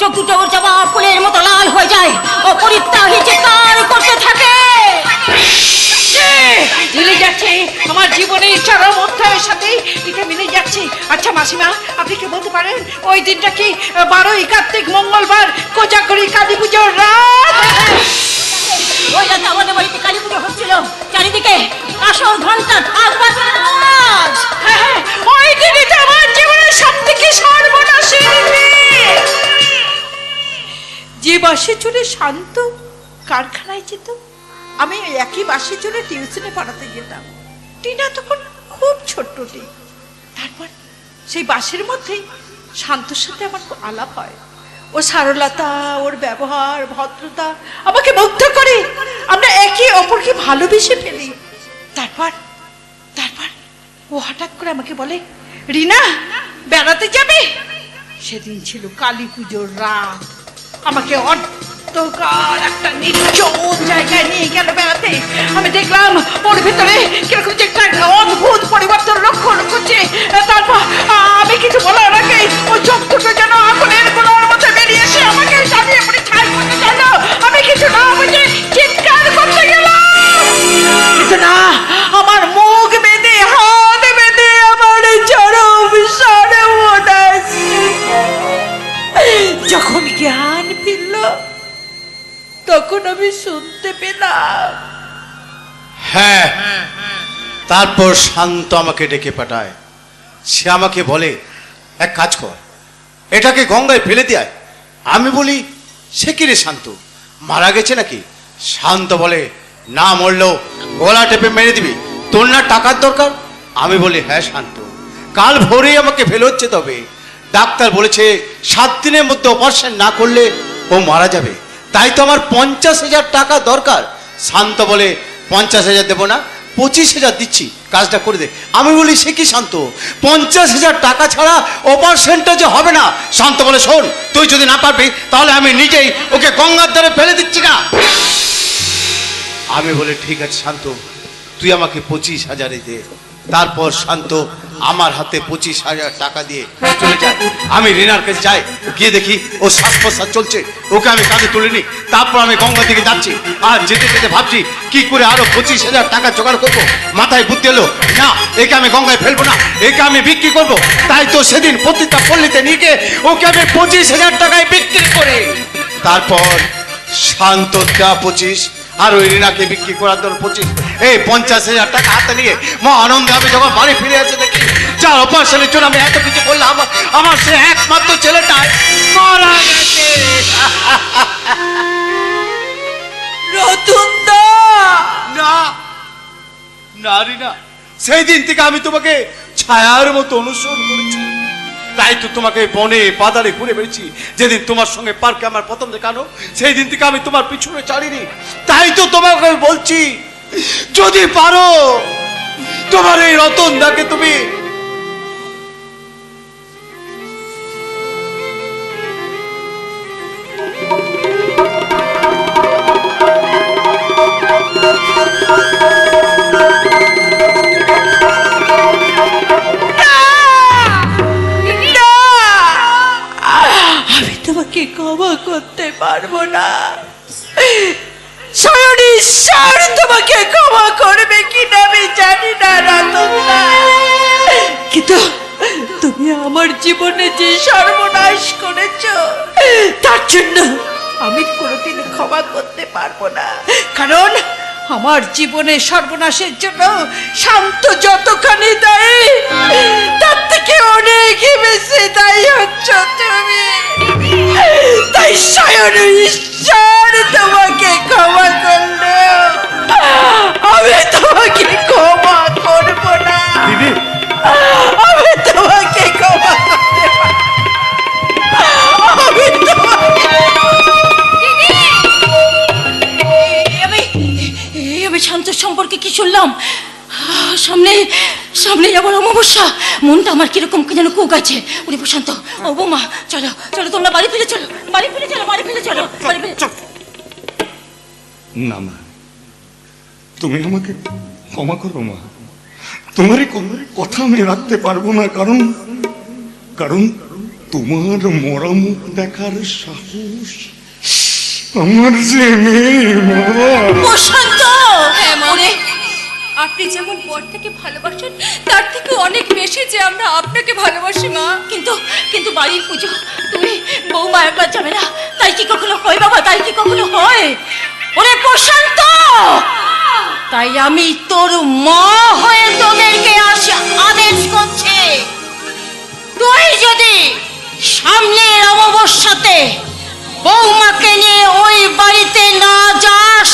চোখ দুটো ওর জবা ফুলের মতো লাল হয়ে যায়, ও পরিত্রাহী চিৎকার করতে থাকে। মিলে যাচ্ছে আমার জীবনের চরম অধ্যায়ের সাথে এটা মিলে যাচ্ছে। আচ্ছা মাসিমা, আপনি কি বলতে পারেন ওই দিনটা কি 12ই কার্তিক মঙ্গলবার কোজাগরি কালী পুজোর রাত? ওই রাতে আমাদের বাড়িতে কালী পুজো হচ্ছিল, চারিদিকে আসর ঘন্টা ঢাক বাজানোর আওয়াজ। হ্যাঁ, ওই দিনই তো আমার জীবনের সবথেকে সর্বনাশের দিন। যে বাসে চড়ে শান্ত কারখানায় যেত, আমি ওই একই বাসে চড়ে টিউশনে পড়াতে যেতাম। টিনা তখন খুব ছোট্টটি। তারপর সেই বাসের মধ্যেই শান্তর সাথে আমার আলাপ হয়। ও সারলতা, ওর ব্যবহার, ভদ্রতা আমাকে মুগ্ধ করে। আমরা একে অপরকে ভালোবেসে ফেলি। তারপর তারপর ও হঠাৎ করে আমাকে বলে, রিনা বেড়াতে যাবে? সেদিন ছিল কালী পুজোর রাত। আমাকে অন্ধকার একটা নির্জন জায়গায় নিয়ে গেল বেড়াতে। আমি দেখলাম ওর ভিতরে কিরকম যে একটা অদ্ভুত পরিবর্তন লক্ষ্য করছে। তারপর আমি কিছু বলার আগে ও চোখ দুটো যেন আগুনের গোলার মতো বেরিয়ে এসে আমাকে চালিয়ে পড়ে ছাই করতে চাইল। আমি কিছু না বুঝে চিৎকার করতে গেলাম, কিন্তু না, আমার মুখ বেঁধে হাত বেঁধে আমার চরম সর্বনাশ। যখন জ্ঞান ফিরল তখন আমি শুনতে পেলাম। হ্যাঁ, তারপর শান্ত আমাকে ডেকে পাঠায়। সে আমাকে বলে, এক কাজ কর, এটাকে গঙ্গায় ফেলে দেয়। আমি বলি, সে কি রে শান্ত, মারা গেছে নাকি? শান্ত বলে, না মরলেও গলা টেপে মেরে দিবি, তোর না টাকার দরকার? আমি বলি, হ্যাঁ শান্ত, কাল ভোরেই আমাকে ফেলে হচ্ছে। তবে ডাক্তার বলেছে 7 দিনের মধ্যে অপারেশন না করলে ও মারা যাবে। তাই তো আমার 50,000 টাকা দরকার। শান্ত বলে, 50,000 দেবো না, 25,000 দিচ্ছি, কাজটা করে দে। আমি বলি, সে কি শান্ত, 50,000 টাকা ছাড়া অপারেশনটা যে হবে না। শান্ত বলে, শোন, তুই যদি না পারবি তাহলে আমি নিজেই ওকে গঙ্গার ধারে ফেলে দিচ্ছি না। আমি বলি, ঠিক আছে শান্ত, তুই আমাকে 25,000 দে। তারপর শান্ত আমার হাতে 25,000 টাকা দিয়ে চলে যায়। আমি রিনার কাছে যাই, গিয়ে দেখি ও শ্বাস প্রশ্বাস চলছে। ওকে আমি কাঁধে তুলে নিই। তারপর আমি গঙ্গা দিকে যাচ্ছি। আর যেতে যেতে ভাবছি কি করে আরো 25,000 টাকা জোগাড় করবো। মাথায় বুদ্ধি এলো, না, একে আমি গঙ্গায় ফেলবো না, একে আমি বিক্রি করবো। তাই তো সেদিন প্রতিটা পল্লীতে নিয়ে গিয়ে ওকে আমি 25,000 টাকায় বিক্রি করে। তারপর শান্ত দেওয়া 25 আর ওই রিনাকে বিক্রি করার জন্য 25, এই 50,000 টাকা হাতে নিয়ে মা আনন্দে আমি যখন বাড়ি ফিরে আসে দেখি যার অপারেশনের জন্য আমি এত কিছু করলাম, আমার সে একমাত্র ছেলেটাই মারা গেছে। রতনদা, না না রিনা, সেই দিন থেকে আমি তোমাকে ছায়ার মতো অনুসরণ করেছি। তাই তো তোমাকে বনে বাজারে ঘুরে বেড়েছি। যেদিন তোমার সঙ্গে পার্কে আমার প্রথম দেখানো, সেই দিন থেকে আমি তোমার পিছনে ছাড়িনি। তাই তো তোমাকে বলছি, যদি পারো তোমার এই রতনদাকে তুমি তোমাকে ক্ষমা করতে পারবো না। স্বয়ং ঈশ্বর তোমাকে ক্ষমা করবে কিনা আমি জানি না রতনদা, কিন্তু তুমি আমার জীবনে যে সর্বনাশ করেছো তার জন্য আমি কোনোদিন ক্ষমা করতে পারবো না। কারণ আমার জীবনের সর্বনাশের জন্য শান্ত যতখানি দায়ী, তার থেকে অনেক বেশি দায়ী হচ্ছ তুমি। তাই স্বয়ং ঈশ্বর তোমাকে ক্ষমা করলে আমি তোমাকে ক্ষমা করব না। আমি তোমাকে ক্ষমা করতে আমি তোমাকে আমি শান্ত সম্পর্কে কি শুনলাম? সামনে সামনে যাবার অমাবস্যা, মনটা আমার কিরকম যেন কুক আছে। ওরে প্রশান্ত, ও বৌমা, চলো চলো, তোমরা বাড়ি ফিরে চলো, বাড়ি ফিরে চলো, বাড়ি ফিরে চলো, বাড়ি ফিরে চলো। না মা, তুমি আমাকে ক্ষমা করো মা। তোমারই কথা আমি রাখতে পারবো না, কারণ কারণ তোমার মরা মুখ দেখার সাহস আমার যে নেই মা। প্রশান্ত হ্যাঁ মা, আপনি যেমন বরটাকে ভালোবাসেন তার থেকে অনেক বেশি যে আমরা আপনাকে ভালোবাসি মা। কিন্তু কিন্তু বাড়ির পুজো তুমি বৌমা একবার যাবে না, তাই কি কখনো হয় বাবা? তাই কি কখনো হয়? ওরে প্রশান্ত, তাই আমি তোর মা হয়ে তোদেরকে আদেশ করছি, তুই যদি সামনের অমাবস্যাতে বৌমাকে নিয়ে ওই বাড়িতে না যাস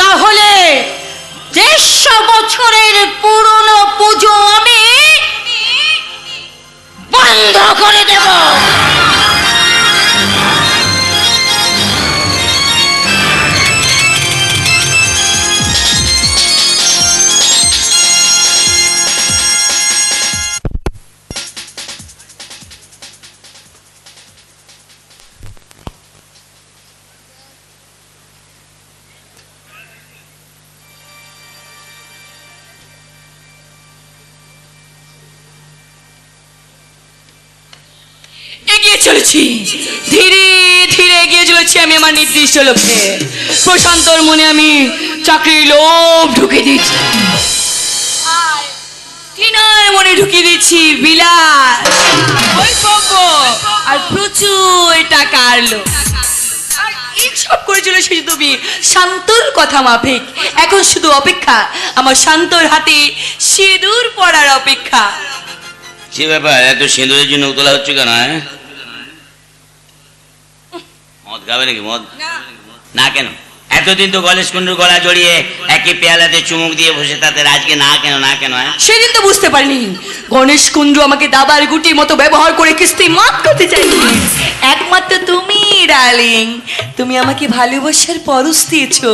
তাহলে 150 বছরের পুরনো পুজো আমি বন্ধ করে দেব। এগিয়ে চলেছি, ধীরে ধীরে এগিয়ে চলেছি আমি আমার নির্দিষ্ট লক্ষ্যে। প্রশান্তর মনে আমি চাকরির লোভ ঢুকে দিচ্ছি, আর টিনার মনে ঢুকিয়ে দিচ্ছি বিলাস, বৈভব আর প্রচুর টাকার লোভ। আর এইসব করে চলেছি তুমি শান্তর কথা মাফিক। এখন শুধু অপেক্ষা, আমার শান্তর হাতে সিঁদুর পড়ার অপেক্ষা। সে ব্যাপার, এত সিঁদুরের জন্য উতলা হচ্ছে কেন? হ্যাঁ, মদ খাবে নাকি? মদ না কেন? এতদিন তো গলেশ কুণ্ডুর গলা জড়িয়ে একই পেয়ালাতে চুমুক দিয়ে বসে, তাতে আজকে না কেন? না কেন? হ্যাঁ, সেদিন তো বুঝতে পারিনি গণেশ কুণ্ডু আমাকে দাবার গুটির মতো ব্যবহার করে কিস্তি মাফ করতে চাইনি। একমাত্র তুমি ডার্লিং, তুমি আমাকে ভালোবাসার পরশ দিয়েছো,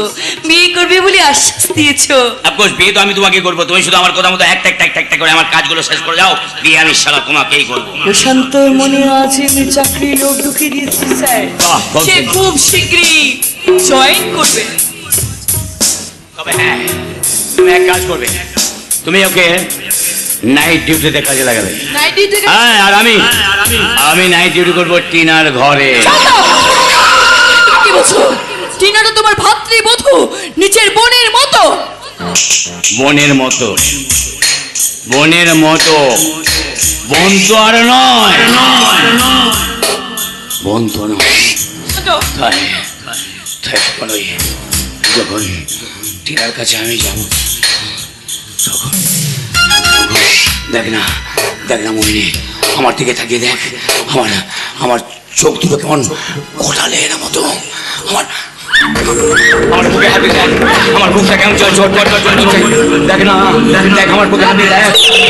বিয়ে করবে বলে আশ্বাস দিয়েছো। অফকোর্স বিয়ে তো আমি তোমাকে করবো, তুমি শুধু আমার কথা মতো একটা একটা একটা একটা করে আমার কাজগুলো শেষ করে যাও, বিয়ে আমি শালা তোমাকেই করবো। প্রশান্তর মনে আছে আমি চাকরি লোক ঢুকিয়ে দিয়েছি স্যার, বাহ, খুব সে সুন্দর। খুব শীঘ্রই জয়েন করবে। তবে হ্যাঁ, তুমি এক কাজ করবে, তুমি ওকে নাইট ডিউটিতে কাজে লাগাবে। নাইটি থেকে হ্যাঁ, আর আমি নাইট ডিউটি করবো টিনার ঘরে। কি বলছো? টিনা তো তোমার ভাতৃবধূ, নিজের বোনের মতো। বোনের মতো? বোনের মতো? বোন তো আর নয়, বোন তো নয়। তাই তখন ওই যখন টিনার কাছে আমি যাবো তখন দেখ না মোহিনী, আমার দিকে তাকিয়ে দেখ, আমার চোখ দুটো কেমন কোটালের মতো, আমার বুকে হাতে দেখ, আমার বুকটা কেমন চল চল চল চল চল, দেখ না, দেখ আমার বুকে হাতে দেখ,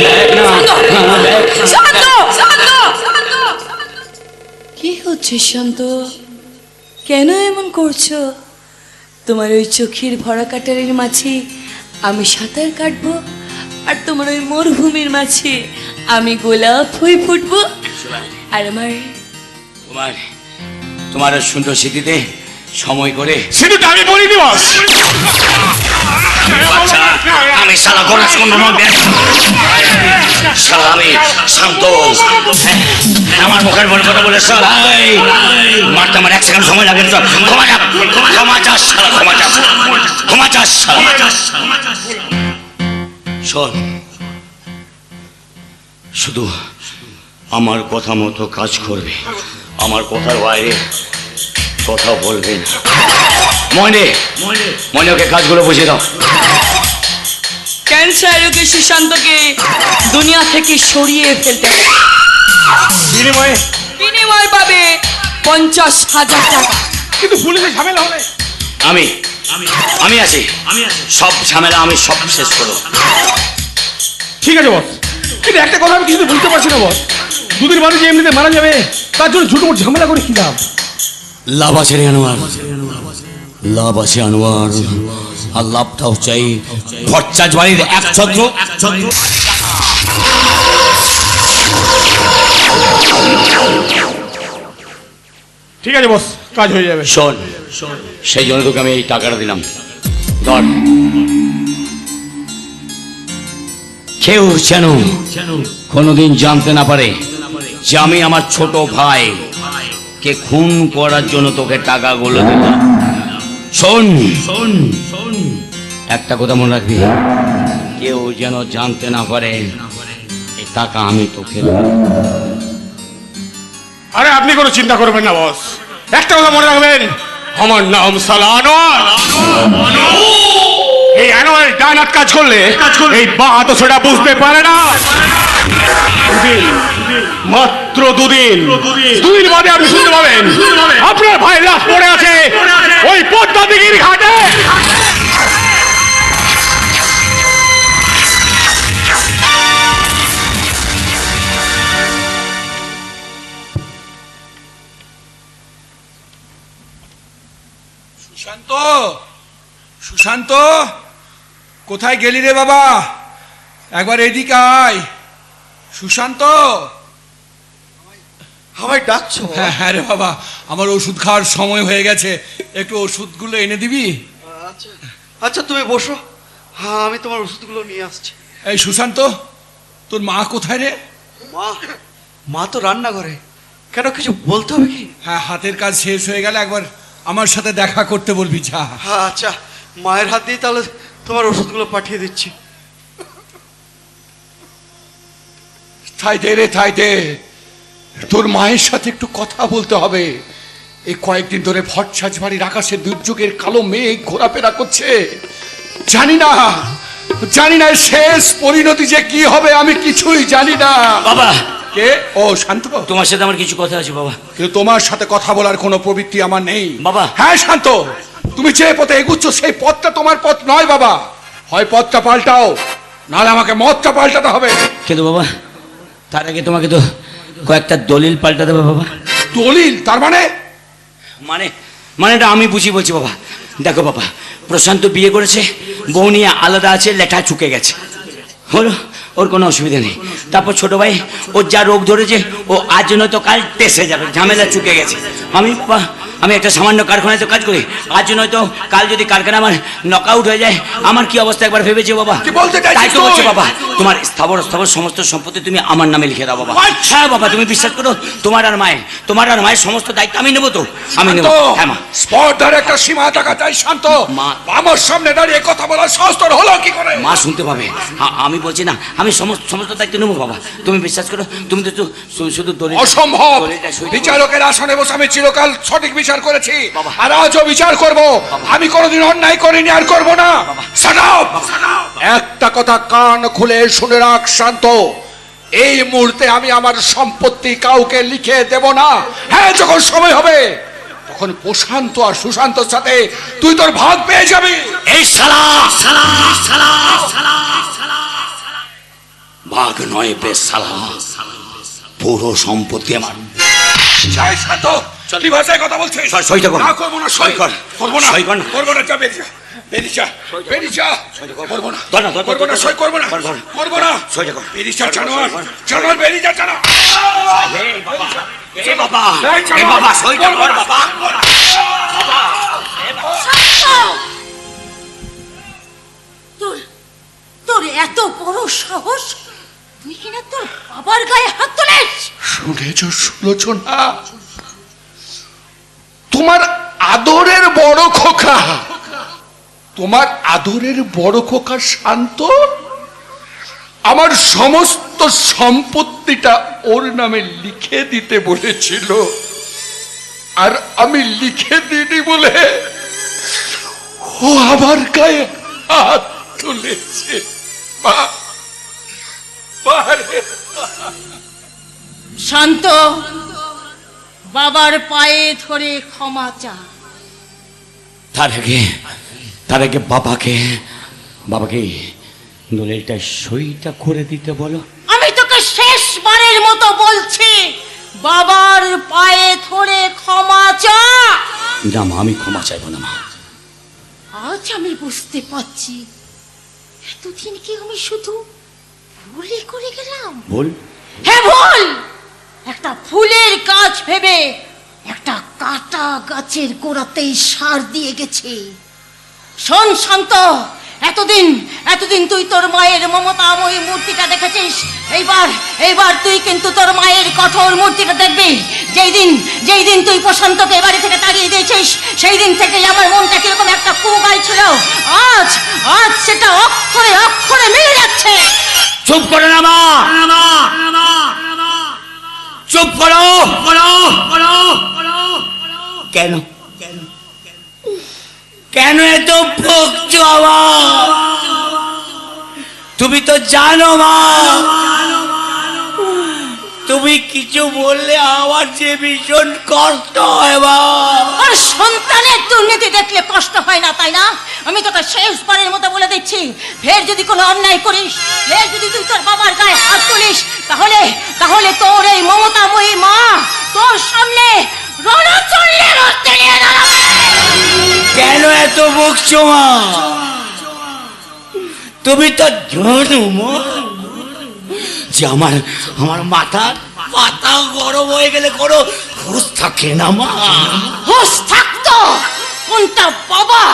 দেখ না, দেখ। শান্ত, শান্ত, কি হচ্ছে শান্ত? কেন এমন করছো? তোমার ওই চোখের ভরা কাটারের মাঝে আমি সাঁতার কাটবো, আর তোমার ওই মরুভূমির মাঝে আমি গোলাপ হয়ে ফুটবো, আর তোমার সুন্দর স্মৃতিতে সময় করে সেটা আমি বলিনি বস। বাচ্চা, আমি শালা গণেশ কুণ্ডুর মধ্যে শালা আমি শান্ত, আমার মুখের বড় কথা বলে শালা মারতে আমার 1 সেকেন্ড সময় লাগে। ক্ষমা চাস শালা, ক্ষমা চাস শালা। শোন, শুধু আমার কথা মতো কাজ করবে, আমার কথার বাইরে কথা বলবে না। মনে ওকে কাজগুলো বুঝিয়ে দাও। ক্যান্সার রোগে সুশান্তকে দুনিয়া থেকে সরিয়ে ফেলতে হবে। বিনিময় পাবে 50,000 টাকা। কিন্তু পুলিশে ঝামেলা হলে আমি আছি, সব ঝামেলা আমি সব শেষ করবো। ঠিক আছে বস, কিন্তু একটা কথা আমি কিছু বুঝতে পারছি না বস। দুদিন মানুষ এমনিতে মারা যাবে, তার জন্য ছোট মোট ঝামেলা করে কি লাভ? লাভ আছে রে আনোয়ার, লাভ আছে আনোয়ার, আর লাভটাও চাই ভট্টাচ বাড়ির 1 ছত্র। ঠিক আছে বস, কাজ হয়ে যাবে। শোন, সেই জন্য তোকে আমি এই টাকাটা দিলাম, ধর। কেউ যেন কোনোদিন জানতে না পারে যে আমি আমার ছোট ভাই কে খুন করার জন্য তোকে টাকাগুলো দিলাম। শোন শোন শোন, একটা কথা মনে রাখবি, কেউ যেন জানতে না পারে এই টাকা আমি তোকে দেব। আরে আপনি কোনো চিন্তা করবেন না বস, একটা কথা মনে রাখবেন, আমার নাম সালা আনোয়ার। এই আনোয়ার ডান হাত কাজ করলে এই বা তো সেটা বুঝতে পারে না। দুদিন, মাত্র দুদিন বাদে আপনি শুনতে পাবেন আপনার ভাই লাশ পড়ে আছে ওই পদ্মা দিঘির ঘাটে। সুশান্ত, সুশান্ত, কোথায় গেলি রে বাবা? একবার এদিকে আয়। সুশান্ত, আমায় ডাকছো? হ্যাঁ হ্যাঁ রে বাবা, আমার ওষুধ খাওয়ার সময় হয়ে গেছে, একটু ওষুধগুলো এনে দিবি? আচ্ছা আচ্ছা, তুমি বসো, হ্যাঁ আমি তোমার ওষুধগুলো নিয়ে আসছি। এই সুশান্ত, তোর মা কোথায় রে? মা? মা তো রান্না করে। কেন, কিছু বলতে হবে কি? হ্যাঁ, হাতের কাজ শেষ হয়ে গেলে একবার আমার সাথে দেখা করতে বলবি, যা। হ্যাঁ আচ্ছা, মায়ের হাত দিয়ে তাহলে তোমার ওষুধগুলো পাঠিয়ে দিচ্ছি। থাইতে রে থাইতে, তোর মায়ের সাথে একটু কথা বলতে হবে। এই কয়েকদিন ধরে ভট্টাচ বাড়ির আকাশে দুর্যোগের কালো মেঘ ঘোরাফেরা করছে। জানি না শেষ পরিণতি যে কি হবে, আমি কিছুই জানি না। বাবা, কে? ও শান্ত, তোমার সাথে আমার কিছু কথা আছে বাবা। কিন্তু তোমার সাথে কথা বলার কোনো প্রবৃত্তি আমার নেই বাবা। হ্যাঁ শান্ত, তুমি যে পথে এগুচ্ছ সেই পথটা তোমার পথ নয় বাবা। হয় পথটা পাল্টাও, নাহলে আমাকে মতটা পাল্টাতে হবে। কিন্তু বাবা, তার আগে তোমাকে তো কয়েকটা দলিল পাল্টাতে হবে বাবা। দলিল? তার মানে? মানে এটা আমি বুঝি বলছি বাবা। দেখো বাবা, প্রশান্ত বিয়ে করেছে, বউ নিয়ে আলাদা আছে, লেঠা চুকে গেছে, হলো, ওর কোনো অসুবিধা নেই। তারপর ছোট ভাই, ওর যা রোগ ধরেছে, ও আজ নয়তো কাল টেসে যাবে, ঝামেলা চুকে গেছে। আমি একটা সামান্য কারখানায় তো কাজ করি, আজ নয়তো কাল যদি কারখানা আমার নকআউট হয়ে যায়, আমার কি অবস্থা একবার ভেবেছো বাবা? কি বলতে চাইছিস তাই তো বলছি তুই? বাবা, তোমার স্থাবর সমস্ত সম্পত্তি তুমি আমার নামে লিখে দাও বাবা। হ্যাঁ বাবা, তুমি বিশ্বাস করো, তোমার আর মায়ের সমস্ত দায়িত্ব আমি নেবো তো, আমি নেবো। হ্যাঁ মা। স্পর্ধার একটা সীমা থাকা চাই শান্ত। মা। আমার সামনে দাঁড়িয়ে কথা বলার সাহস তোর হলো কি করে? মা শুনতে পাবে, আমি বলছি না, আমি সমস্ত দায়িত্ব নেবো বাবা, তুমি বিশ্বাস করো। তুমি তো শুধু অসম্ভব। দলিলটা সই করো। বিচারকের আসনে বসে আমি চিরকাল সঠিক বিচার করেছি, বাবা। আর আজও বিচার করব। আমি কোনোদিন অন্যায় করিনি, আর করব না। Shut up! একটা কথা কান খুলে শুনে রাখ শান্ত, এই মুহূর্তে আমি আমার সম্পত্তি কাউকে লিখে দেব না। হ্যাঁ, যখন সময় হবে তখন প্রশান্ত আর সুশান্তর সাথে তুই তোর ভাগ পেয়ে যাবি। এই শালা ভাগ নয় বে শালা, পুরো সম্পত্তি আমার। জয় শান্ত, কি ভাষায় কথা বলছিস? সইটা কর। না, করবো না, সই কর। করবো না, সই কর না। করবো না, যা বেরিয়ে যা, বেরিয়ে যা, বেরিয়ে যা। করবো না, ধর না, করবো না, সই করবো না, করবো না। সইটা কর। বেরিয়ে যা, জানোয়ার, জানোয়ার, বেরিয়ে যা, জানোয়ার। এ বাবা, এই এ বাবা, সইটা কর বাবা। তোর এত বড় সাহস, তুই কিনা তোর বাবার গায়ে হাত তোলিস? শুনেছ সুলোচনা, তোমার আদরের বড় খোকা, তোমার আদরের বড় খোকা শান্ত আমার সমস্ত সম্পত্তিটা ওর নামে লিখে দিতে বলেছিল, আর আমি লিখে দিইনি বলে ও আমার গায়ে হাত তুলেছে। শান্ত, বাবার পায়ে ধরে ক্ষমা চা। তার আগে বাবাকে দলিলটা সইটা করে দিতে বলো। আমি তোকে শেষবারের মতো বলছি, বাবার পায়ে ধরে ক্ষমা চা। না মা, আমি ক্ষমা চাইবো না মা। আজ আমি বুঝতে পারছি, এতদিন কি আমি শুধু ভুলই করে গেলাম। বল। হ্যাঁ ভুল, একটা ফুলের গাছ ভেবে একটা কাটা গাছের গোড়াতেই সার দিয়ে গেছে। শোন শান্ত, এতদিন এতদিন তুই তোর মায়ের মমতাময়ী মূর্তিটা দেখেছিস, এইবার তুই কিন্তু তোর মায়ের কঠোর মূর্তিটা দেখবি। যেই দিন তুই প্রশান্তকে এ বাড়ি থেকে তাড়িয়ে দিয়েছিস, সেই দিন থেকেই আমার মনটা কিরকম একটা কুগাই ছিল। আজ সেটা অক্ষরে অক্ষরে মিলে যাচ্ছে। চুপ করো না মা, চুপ করো। কেন কেন এত বকছো আবার? তুমি তো জানো মা, তুমি কিছু বললে আমার যে ভীষণ কষ্ট হয় মা। আর সন্তানের দুর্নীতি দেখলে কষ্ট হয় না, তাই না? আমি তোকে শেষবারের মতো বলে দিচ্ছি, ফের যদি কোনো অন্যায় করিস, ফের যদি তুই তোর বাবার গায়ে হাত তুলিস, তাহলে তোর এই মমতাময়ী মা তোর সামনে রণচণ্ডী মূর্তি নিয়ে দাঁড়াবে। কেন এত বকছো মা? তুমি তো জানো মা যে আমার মাথা গরম হয়ে গেলে কোনো হুঁশ থাকে না মা। হুঁশ থাকতো, কোনটা বাবা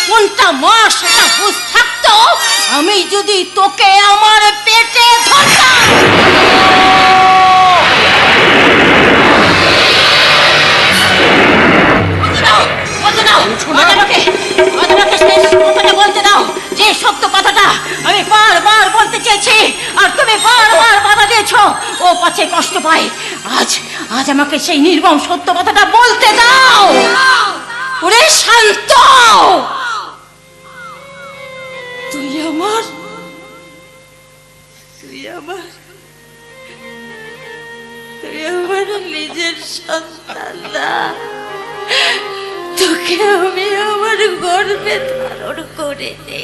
কোনটা মা সেটা হুঁশ থাকতো আমি যদি তোকে আমার পেটে ধরতাম। বলতে দাও যে সত্য কথাটা আমি বারবার বলতে চেয়েছি, আর তুমি বারবার বাধা দিয়েছ। ও পাছে কষ্ট পায়, আজ আমাকে সেই নির্মম সত্য কথাটা বলতে দাও। ওরে শান্ত, তুই আমার নিজের সন্তান না, তোকে আমি আমার গর্ভে ধারণ করে নে।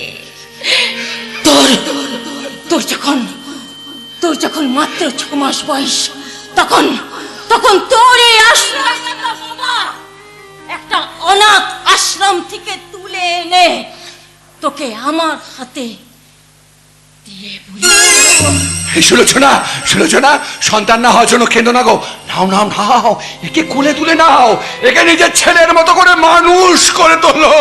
তোর যখন মাত্র 6 মাস বয়স, তখন তোর এই একটা অনাথ আশ্রম থেকে তুলে এনে তোকে আমার হাতে দিয়ে সুলোচনা, সন্তান না হওয়ার জন্য কেঁদো না গো। নাও, একে কোলে তুলে নাও, একে নিজের ছেলের মতো করে মানুষ করে তোলো।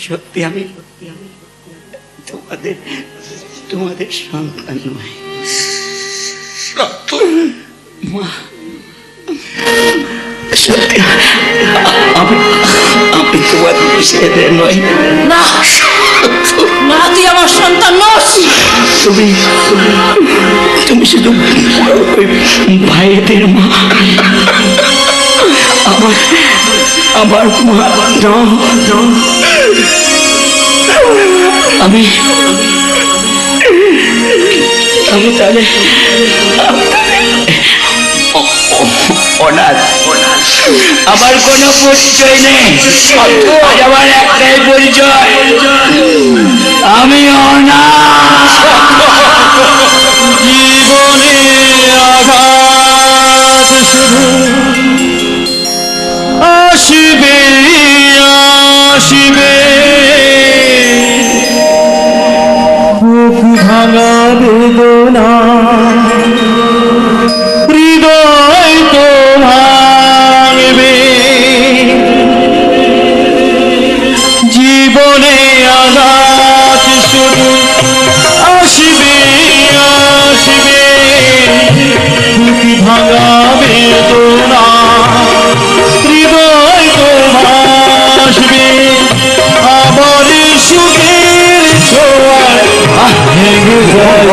সত্যি আমি তোমাদের সন্তান নয় মা। সত্যি আমি তোমাদের ছেলে নই। না, তুই আমার সন্তান নস। তুমি শুধু ভাইদের মা, আমার মা। আমি তাহলে অনাথ, আমার কোনো পরিচয় নেই। আজ আমার একটাই পরিচয়, আমি অনাথ। জীবনে আঘাত শুধু আসবে বুক ভাঙা বেদনা, হৃদয় তো ভাঙবে। জীবনে আঘাত শুধু আসবে বুক ভাঙা বেদনা, হৃদয় তো ভাসবে। আমার সুখের ছোঁয়ায় ভেঙে যায়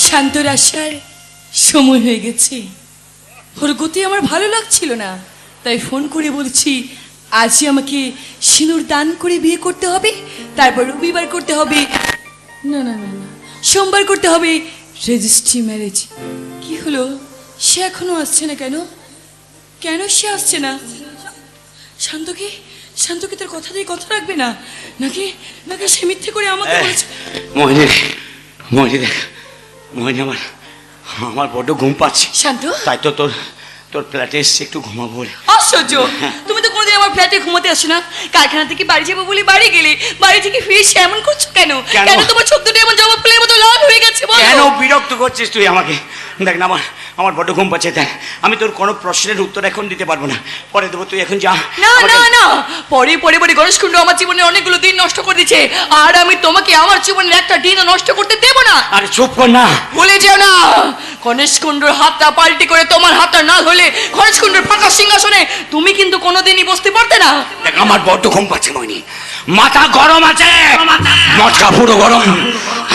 শান্তর আসার সময় হয়ে গেছে। ওর গতি আমার ভালো লাগছিল না, তাই ফোন করে বলছি আজই আমাকে সিঁদুর দান করে বিয়ে করতে হবে, তারপর রবিবার করতে হবে, না না না না সোমবার করতে হবে রেজিস্ট্রি ম্যারেজ। কি হলো, সে এখনো আসছে না কেন? কেন সে আসছে না? শান্তকে শান্তকে তার কথা দিয়ে কথা রাখবে না নাকি? নাকি সে মিথ্যে করে আমাকে বলেছে? মোহিনী, মোহিনী দেখ, মোহিনী আমার বড্ড ঘুম পাচ্ছে। শান্ত, তাই তো তোর ফ্ল্যাটে এসে একটু ঘুমাবো বলে। আশ্চর্য, তুমি তো কোনোদিন আমার ফ্ল্যাটে ঘুমাতে আসো না। কারখানা থেকে বাড়ি যাবো বলে বাড়ি গেলে, বাড়ি থেকে ফিরে এসে এমন করছো কেন? কেন তোমার চোখ দুটো এমন জবা ফুলের মতো লাল হয়ে গেছে? কেন বিরক্ত করছিস তুই আমাকে? দেখ না, আমার বড্ড ঘুম পাচ্ছে। দেখ, আমি তোর কোনো প্রশ্নের উত্তর এখন দিতে পারবো না, পরে দেবো, তুই এখন যা। না না না, পরে পরে পরে গণেশকুণ্ড আমার জীবনের অনেকগুলো দিন নষ্ট করে দিচ্ছে, আর আমি তোমাকে আমার জীবনের একটা দিনও নষ্ট করতে দেবো না। আরে চুপ কর না। ভুলে যেও না, গণেশকুণ্ডর হাতটা পাল্টি করে তোমার হাতটা না হলে গণেশকুণ্ডের ফাঁকা সিংহাসনে তুমি কিন্তু কোনোদিনই বসতে পারতে না। দেখ, আমার বড্ড ঘুম পাচ্ছে মোহিনী, মাথা গরম আছে, মটকা পুরো গরম।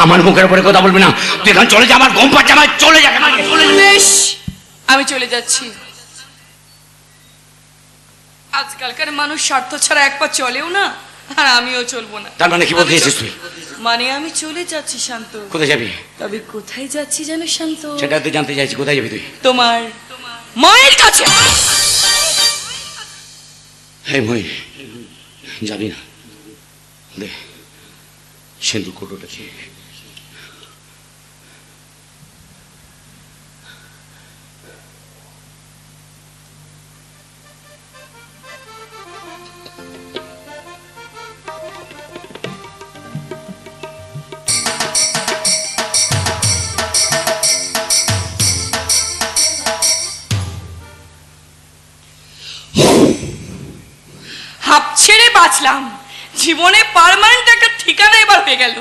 আমার মুখের উপরে কথা বলবি না, তুই এখন চলে যা, আমার ঘুম পাচ্ছে, আমার চলে যা। বেশ, আমি চলে যাচ্ছি। আজকালকার মানুষ স্বার্থ ছাড়া এক পা চলেও না, আর আমিও চলবো না। তার মানে কি বলতে চাইছিস তুই? মানে আমি চলে যাচ্ছি শান্ত। কোথায় যাবি? তবে কোথায় যাচ্ছি জানো শান্ত? সেটা তুই জানতে চাইছি, কোথায় যাবি তুই? তোমার মায়ের কাছে। হ্যাঁ মই, যাবি না? দে সিঁদুর কোটোটা খেয়ে। হাঁপ ছেড়ে বাঁচলাম, জীবনে পার্মানেন্ট একটা ঠিকানা এবার হয়ে গেল।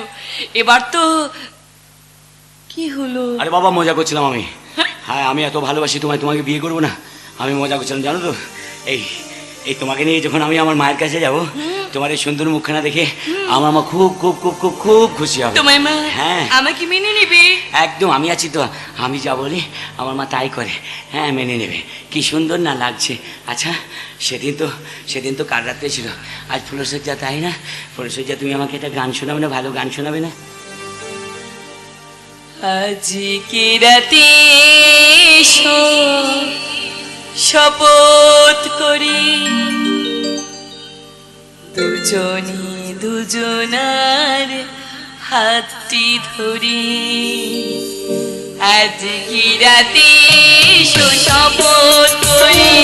এবার তো কি হলো? আরে বাবা, মজা করছিলাম আমি। হ্যাঁ, আমি এত ভালোবাসি তোমায়, তোমাকে বিয়ে করবো না? আমি মজা করছিলাম, জানো তো। এই তোমাকে নিয়ে যখন আমি আমার মায়ের কাছে যাব, তোমার এই সুন্দর মুখখানা দেখে আমার মা খুব খুব খুব খুব খুব খুশি হবে। তোমার মা হ্যাঁ আমাকে মেনে নেবে? একদম, আমি আছি তো, আমি যা বলি আমার মা তাই করে। হ্যাঁ, মেনে নেবে। কি সুন্দর না লাগছে। আচ্ছা, সেদিন তো কাল রাত্রে ছিল, আজ ফুলসজ্জা, তাই না? ফুলসজ্জা, তুমি আমাকে একটা গান শোনাবে না? ভালো গান শোনাবে না? আজকে রাতে শপথ করি, দুজনে দুজনার হাতটি ধরি। আজকে রাতে শপথ করি,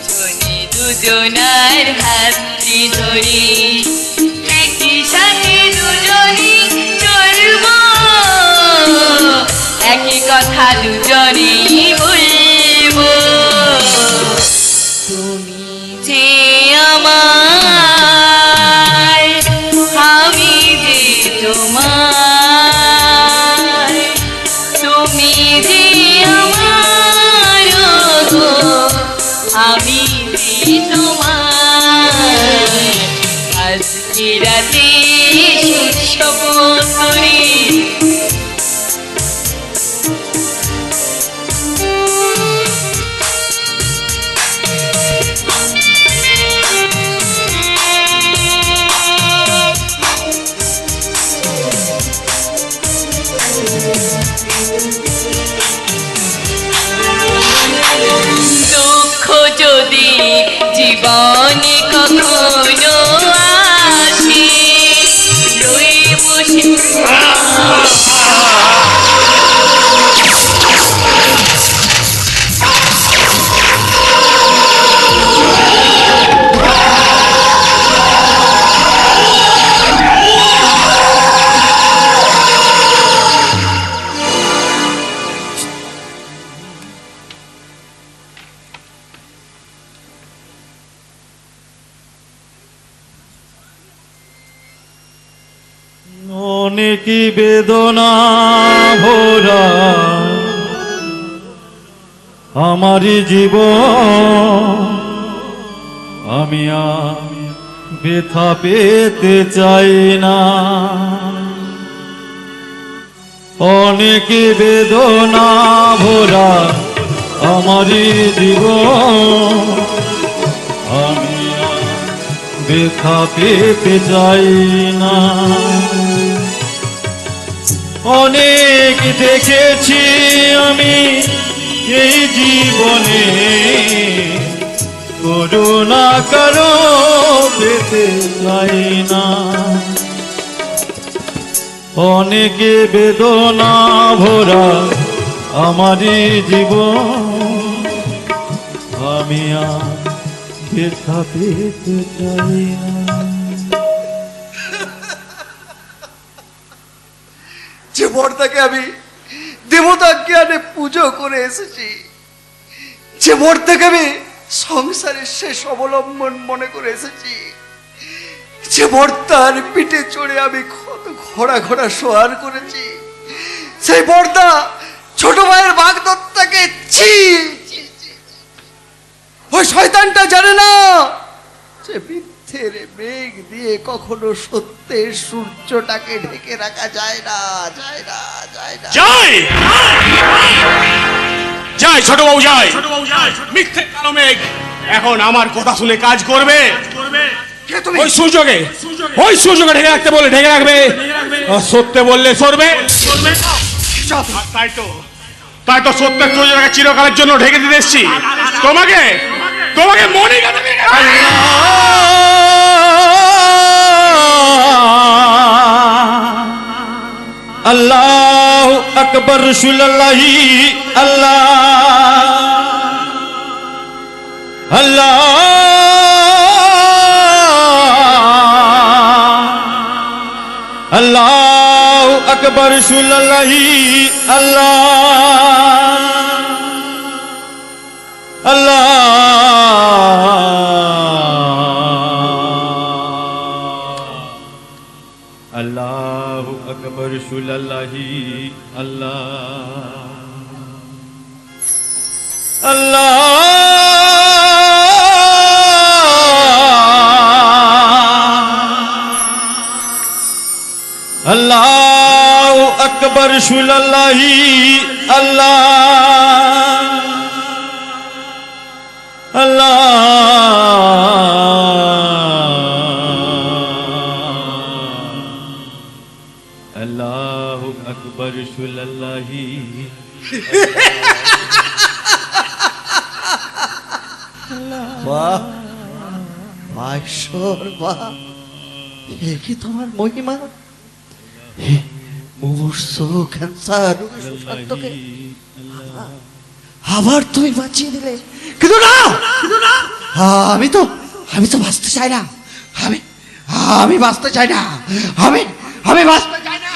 দুজনে দুজনার হাতটি ধরি। একই সাথে দুজনে চলবো, একই কথা দুজনেই বলবো। তুমি যে আমার, আমি যে তোমার। তুমি যে আমার, আমি যে তোমার। আজকে রাতে শপথ করি। দুঃখ যদি জীবনে কখনো অনেক বেদনা ভরা আমারই জীবন, আমি আর ব্যথা পেতে চাই না। অনেক বেদনা ভরা আমারই জীবন, আমি আর ব্যথা পেতে চাই না। অনেক দেখেছি আমি এই জীবনে, করুণা কারো পেতে চাই না। অনেক বেদনা ভরা আমারই জীবন, আমি আর ব্যথা পেতে চাই না। যে বর্দাকে আমি দেবতা জ্ঞানে পুজো করে এসেছি, যে বর্দাকে আমি সংসারের শেষ অবলম্বন মনে করে এসেছি, যে বর্দার পিঠে চড়ে আমি কত ঘোড়া ঘোড়া সোয়ার করেছি, সেই বর্দা ছোট ভাইয়ের বাগদত্তাকে ছি, ওই শয়তানটা জানে না যে মিথ্যের মেঘ দিয়ে কখনো সত্যের সূর্যটাকে ঢেকে রাখা যায় না, যায় না, যায় না। যাই যাই ছোট বাবু, যাই। মিথ্যে কালো মেঘ এখন আমার কথা শুনে কাজ করবে। কে তুমি? ওই সূর্যকে ঢেকে রাখতে বলে ঢেকে রাখবে, আর সত্যি বললে সরবে। আর তাই তো সত্যের সূর্যটাকে চিরকালের জন্য ঢেকে দিতে এসেছি। তোমাকে মনে আল্লাহু আকবার, শুল্লাহি আল্লাহ, আল্লাহ আল্লাহু আকবার, শুল্লাহি আল্লাহ, আল্লাহ আল্লাহু আকবার, শুল্লাহি আল্লাহ, আল্লাহ আল্লাহু আকবার, শুল্লাহি আল্লাহ, আল্লাহ আল্লাহু আকবার, শুল্লাহি। বাহ বাহ, ঈশ্বর বাহ, এ কি তোমার মহিমা! মুমূর্ষ ক্যান্সার সুশান্তকে আবার তুমি বাঁচিয়ে দিলে, কিন্তু না, আমি তো বাঁচতে চাই না, আমি বাঁচতে চাই না, আমি বাঁচতে চাই না।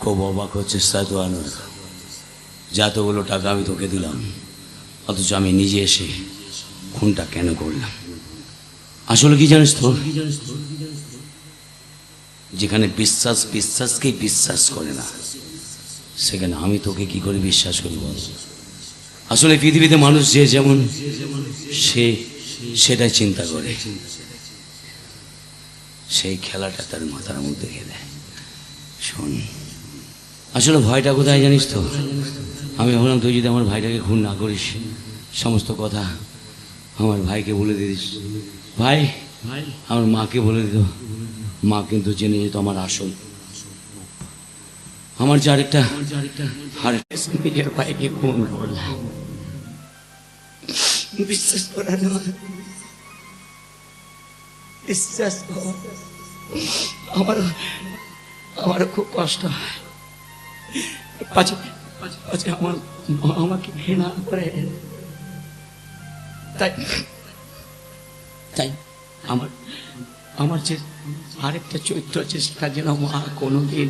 খুব অবাক হচ্ছিস তাই তো আনন্দ, যতগুলো টাকা আমি তোকে দিলাম, অথচ আমি নিজে এসে খুনটা কেন করলাম? আসলে কি জানিস তো, যেখানে বিশ্বাসকেই বিশ্বাস করে না, সেখানে আমি তোকে কি করে বিশ্বাস করি বল? আসলে পৃথিবীতে মানুষ যে যেমন সেটাই চিন্তা করে, সেই খেলাটা তার মাথার মধ্যে গেলে। শোন, আসলে ভয়টা কোথায় জানিস তো? আমি ভাবলাম তুই যদি আমার ভাইটাকে খুন না করিস, সমস্ত কথা আমার ভাইকে বলে দিস, ভাই আমার মাকে বলে দিত, মা কিন্তু জেনে যেত আমার আসল, আমার যে আরেকটা নিজের ভাইকে খুন করলাম। বিশ্বাস করা নয়, বিশ্বাস কর, আমারও খুব কষ্ট হয়, পাছে আমার মা আমাকে ঘৃণা করে, তাই আমার যে আরেকটা চরিত্র আছে, সেটা যেন মা কোনোদিন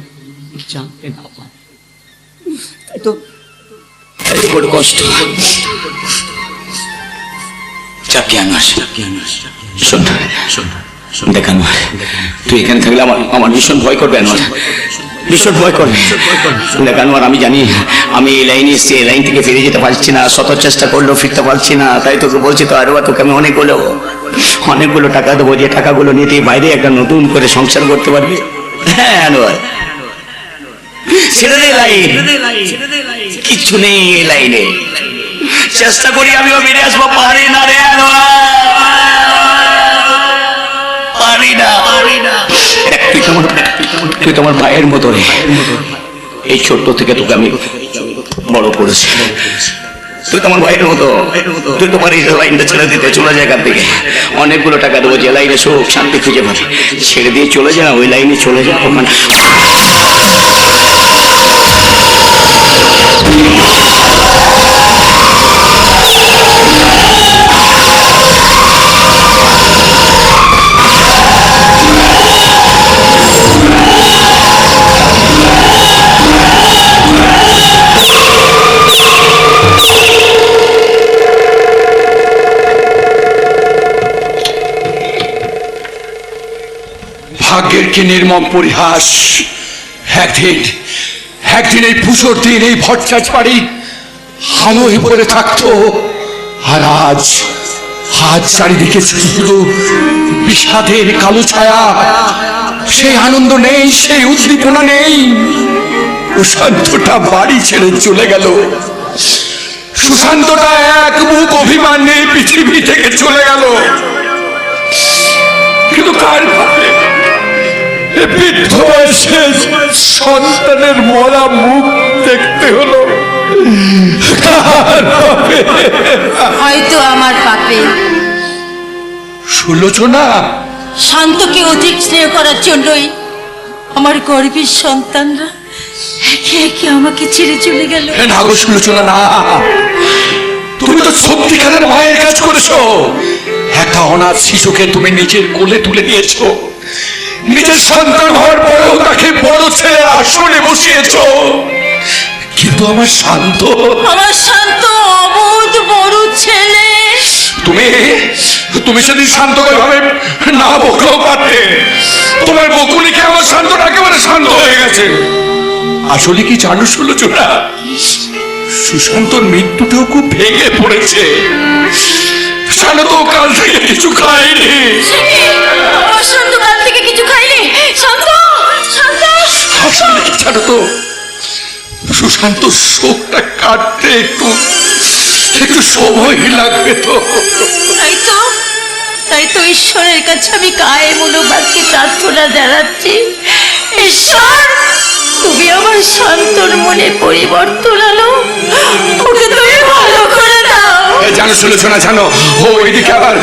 জানতে না পারে। এত বড় কষ্ট চাপি আনোয়ার শোন দেখ আনোয়ার, তুই এখানে থাকলে আমার ভীষণ ভয় করবে আনোয়ার, ভীষণ ভয় করবে। দেখ আনোয়ার, আমি জানি আমি এই লাইনে এসেছি, এই লাইন থেকে ফিরে যেতে পারছি না, শত চেষ্টা করলেও ফিরতে পারছি না, তাই তোকে বলছি তো আরো তোকে আমি অনেকগুলো টাকা দেবো, যে টাকাগুলো নিয়ে তুই বাইরে একটা নতুন করে সংসার করতে পারবি। হ্যাঁ আনোয়ার, ছেড়ে দে লাইন, কিচ্ছু নেই এই লাইনে, চেষ্টা করি আমিও বেরিয়ে আসবো, পারি না রে আনোয়ার, পারি না। তুই তোমার ভাইয়ের মতো রে, এই ছোট্ট থেকে তোকে আমি বড় করেছি, তুই তোমার ভাইয়ের মতো, তুই তোমার এই লাইনটা ছেড়ে দিতে চলে যায় এখান থেকে, অনেকগুলো টাকা দেবো, যে লাইনে সুখ শান্তি খুঁজে পাবে, ছেড়ে দিয়ে চলে যা, ওই লাইনে চলে যা। ওখানে ভাগ্যের কি নির্মম পরিহাস। একদিন এই পুজোর দিন এই ভট্টাচ বাড়ি আলোয় ভরে থাকতো, আর আজ চারিদিকে শুধু বিষাদের কালো ছায়া। সেই আনন্দ নেই, সেই উদ্দীপনা নেই। সুশান্তটা বাড়ি ছেড়ে চলে গেল, সুশান্তটা এক বুক অভিমান নিয়ে পৃথিবী থেকে চলে গেল। কিন্তু কার বৃদ্ধ বয়সে সন্তানের মরা মুখ দেখতে হলো? হয়তো আমার পাপে। সুলোচনা, শান্তকে অধিক স্নেহ করার জন্যই আমার গর্ভের সন্তানরা একে একে আমাকে ছেড়ে চলে গেল। না গো সুলোচনা, না, তুমি তো সত্যিকারের মায়ের কাজ করেছো। একটা অনাথ শিশুকে তুমি নিজের কোলে তুলে নিয়েছো, নিজের সন্তান হওয়ার পরেও তাকে বড় ছেলে আসনে বসিয়েছো। কিন্তু আমার শান্ত অবোধ বড় ছেলে। তুমি সেদিন শান্তকে ভাবে না বকলেও পারতে। তোমার বকুনিকে আমার শান্তটা একেবারে শান্ত হয়ে গেছে। আসলে কি জানো সুলোচনা, সুশান্তর মৃত্যুটাও খুব ভেঙে পড়েছে। শান্ত কাল থেকে কিছু খায়নি। শান্ত কাল থেকে কিছু খাইনি? শান্ত আসলে কি জানো তো, সুশান্ত শোকটা কাটতে একটু সময় লাগবে তো। তাই তো ঈশ্বরের কাছে আমি কায়ে মনোবাক্যে প্রার্থনা জানাচ্ছি, ঈশ্বর তুমি আমার শান্তর মনে পরিবর্তন আনো, ওকে তুমি ভালো করে দাও। জানো সুলোচনা, জানো ওইদিকে আবার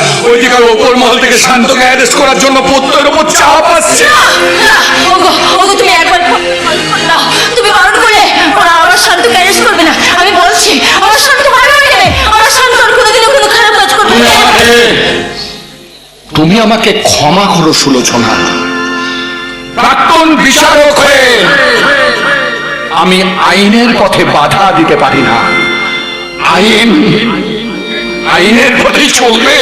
ওপর মহল থেকে শান্তকে অ্যারেস্ট করার জন্য প্রত্যয়ের উপর চাপ আসছে। ওগো তুমি একবার তুমি বারণ করলে ওরা আমার শান্তকে অ্যারেস্ট করবে না। আমি বলছি আমার শান্ত ভালো হয়ে যাবে, আমার শান্ত আর কোনোদিনও কোনো খারাপ কাজ করবে না। তুমি আমাকে ক্ষমা করো সুলোচনা। প্রাক্তন বিচারক হয়ে আমি আইনের পথে বাধা দিতে পারি না। আইনের পথেই চলবে।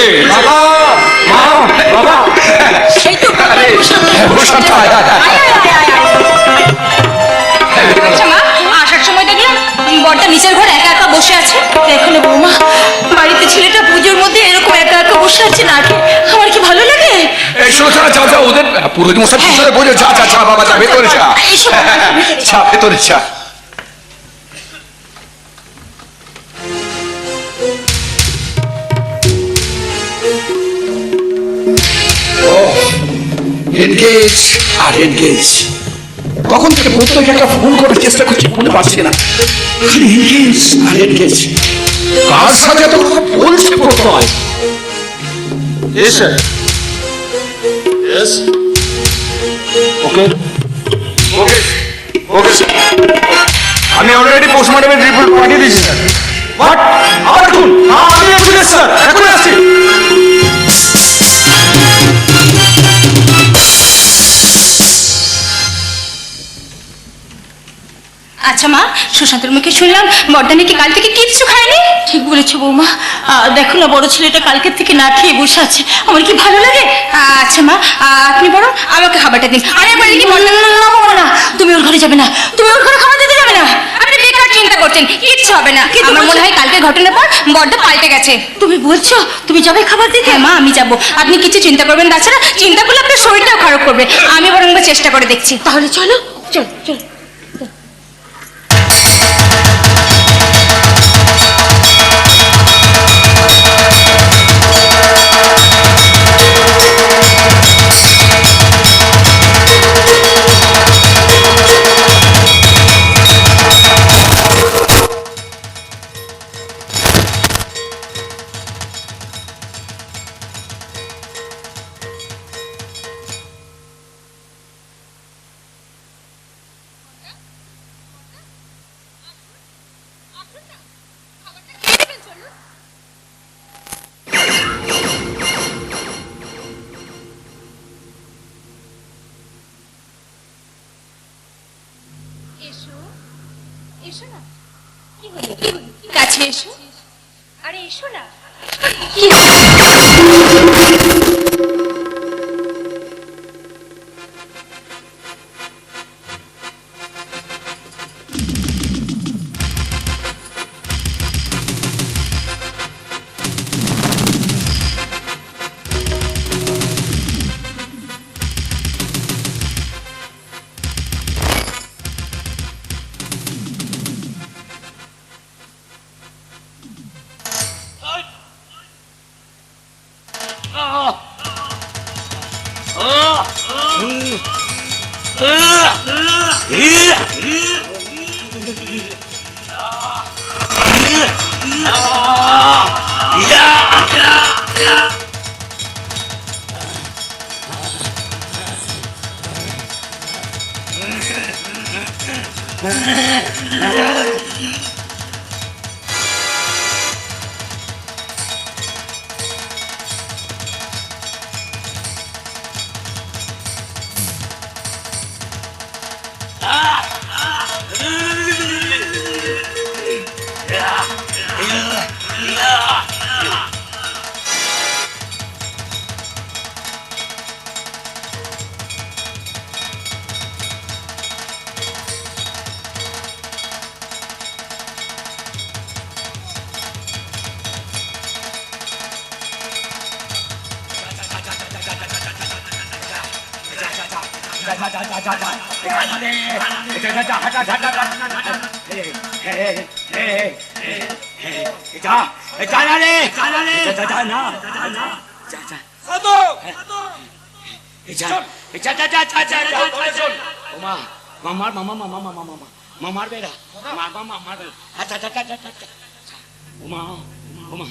আসার সময় দেখলাম বড়টা নিচের ঘরে একা একা বসে আছে। দেখো না বৌমা, বাড়িতে ছেলেটা পুজোর মধ্যে এরকম একা একা বসে আছে না, আমার কি ভালো লাগে? এই সুলোচনা, যা ওদের পুরোহিত মশাই পিছনে বসে, যা বাবা, যা ভেতরে যা, ভেতরে যা। এনগেজ কখন থেকে প্রত্যেক একটা ফোন করার চেষ্টা করছি, ফোনে পাচ্ছি না। এনগেজ কার সাথে এত কথা বলছে প্রত্যয়? আমি অলরেডি পোস্টমর্টমের রিপোর্ট পাঠিয়ে দিয়েছি স্যার। হোয়াট? আবার এখন? আমি এখন স্যার, এখন আসছি। আচ্ছা আচ্ছা মা, সুশান্তর মুখে শুনলাম বড়দা নাকি কাল থেকে কিচ্ছু খায়নি। ঠিক বলেছো বৌমা। দেখো না, বড় ছেলেটা কালকের থেকে না খেয়ে বসে আছে, আমার কি ভালো লাগে? আচ্ছা মা, আপনি বরং আমাকে খাবারটা দিন। আরে বলি কি বড়দা, না, তুমি ওর ঘরে যাবে না, তুমি ওর ঘরে খাবার দিতে যাবে না। আপনি বেকার চিন্তা করছেন, কিচ্ছু হবে না। কিন্তু আমার মনে বলছি- হয় কালকে ঘটনার পর বড়দা পাল্টে গেছে। তুমি বলছো তুমি যাবে খাবার দিতে? হ্যাঁ মা, আমি যাব, আপনি কিছু চিন্তা করবেন। তাছাড়া চিন্তা করলে আপনার শরীরটাও খারাপ করবে। আমি বরং চেষ্টা করে দেখছি। তাহলে চলো, চলো চলো। কাছে এসো। আরে এসো না। মামার বেড়া মামার বেড়া। আচ্ছা আচ্ছা আচ্ছা আচ্ছা। ওমা ওমা,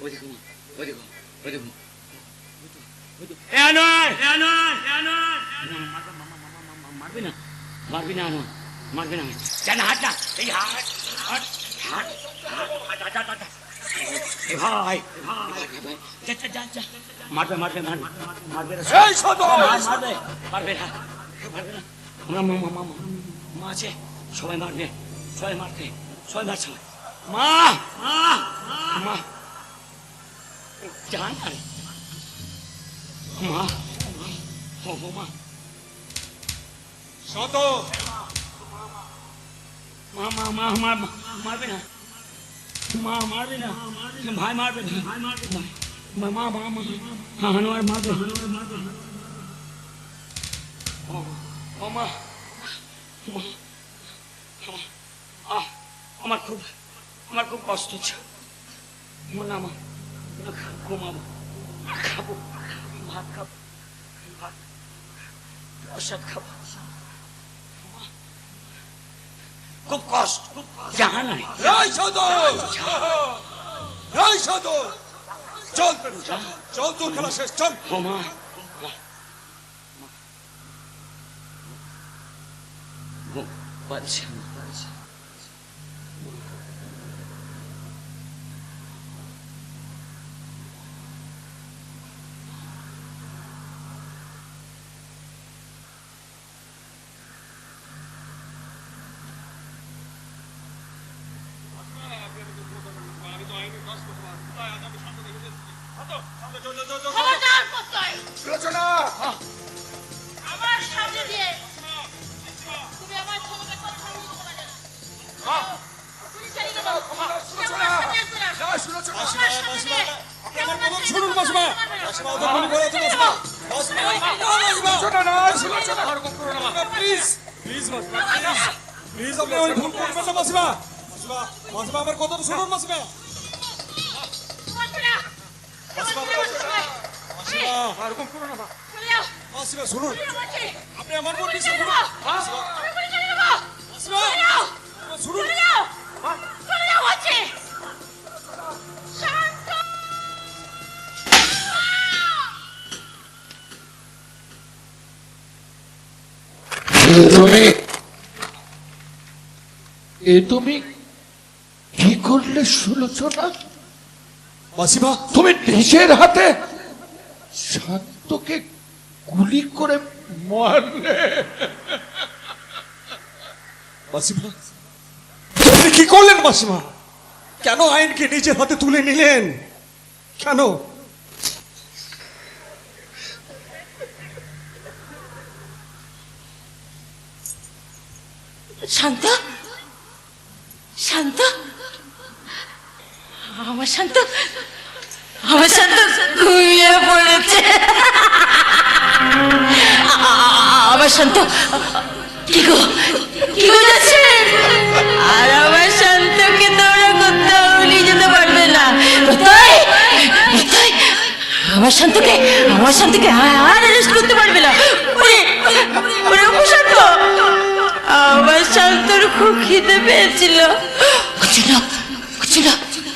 ওই দেখো ওই দেখো ওই দেখো। মারবি না মারবি না মারবি না, জানা হাট না, এই হাট হাট হাট ভাই মারবে মারবে মারবে মারবে মারবে মারবে না মারবে না। আমরা মা আছে, সবাই মারবে, সবাই মারবে, সবাই মারছে। মা মা জান মা, ও মা শত মা মা মা মা মারবে না, মা মারবে না, ভাই মারবে না, মা মা মা মা হানুয়ার মারবে। ও মা আমার খুব কষ্ট হচ্ছে। না মা ঘুমাবো, খাবো ভাত, খাবো ভাত, প্রসাদ খাবো। খুব কষ্ট, জাহা নাই। চল চল, তোর খেলা শেষ, চল। ও মা পারছি সুলোচনা আমার সামনে দিয়ে তুমি আমার ছেলেকে কথা বলতে পারো না। তুমি চালিয়ে যাও। সুলোচনা না, সুলোচনা আমার সামনে দিয়ে আমার কথা শুনুন মাসিমা। মাসিমা ওদের গুলি করে আছে মাসিমা। মাসিমা সুলোচনা না, সুলোচনা প্লিজ প্লিজ মাসিমা প্লিজ আপনি আমার ভুল করবেন না মাসিমা। মাসিমা মাসিমা আমার কথাটা শুনুন মাসিমা। মাসিমা মাসিমা মাসিমা এরকম করো না মা। চলে যাও। মাসিমা শুনুন বলছি, আপনি আমার উপর বিশ্বাস করুন। মাসিমা আমি বলি চলে যাবো। মাসিমা চলে যাও। শুনুন চলে যাও। চলে যাও বলছি। শান্ত। তুমি কি করলে সুলোচনা? মাসিমা তুমি নিজের হাতে শান্তকে গুলি করে মারলে? মাসিমা আপনি কি করলেন মাসিমা? কেন আইনকে নিজের হাতে তুলে নিলেন? কেন? শান্ত শান্ত আমার শান্ত ঘুমিয়ে পড়েছে। আমার শান্ত কি গো যাচ্ছে? আর আমার শান্তকে তোমরা কোথাও নিয়ে যেতে পারবে না। কোথায় কোথায় আমার শান্তকে আর অ্যারেস্ট করতে পারবে না। ওরে শান্ত, আমার শান্তর খুব খিদে পেয়েছিল।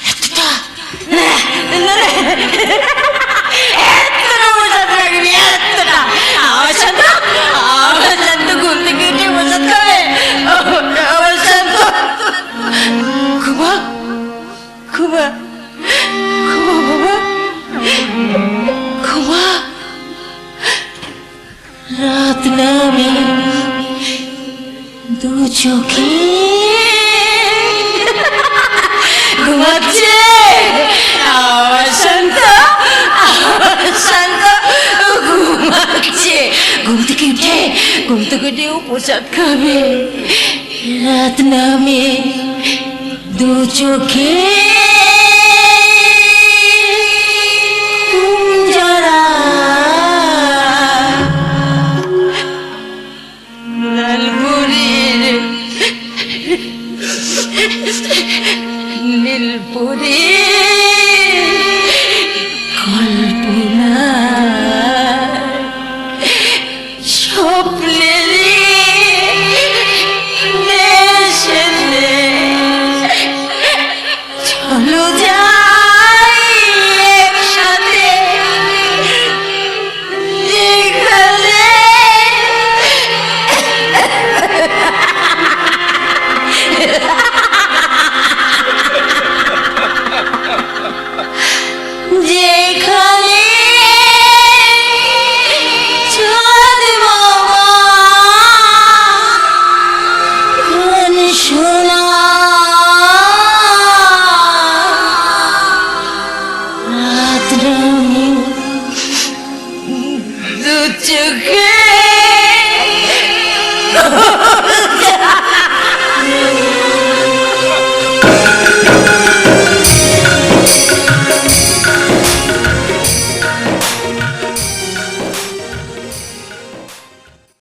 এতটা না না না, এতটা বসাতে পারবি, এতটা। আমার শান্ত ঘুম থেকে উঠে বসাতে হবে। আমার শান্ত খুবা বাবা খুবা রাত নামে দু চোখে ঘুমাচ্ছে আমার শান্ত ঘুমাচ্ছে। ঘুম থেকে উঠে ও প্রসাদ খাবে। রাত নামে দু চোখে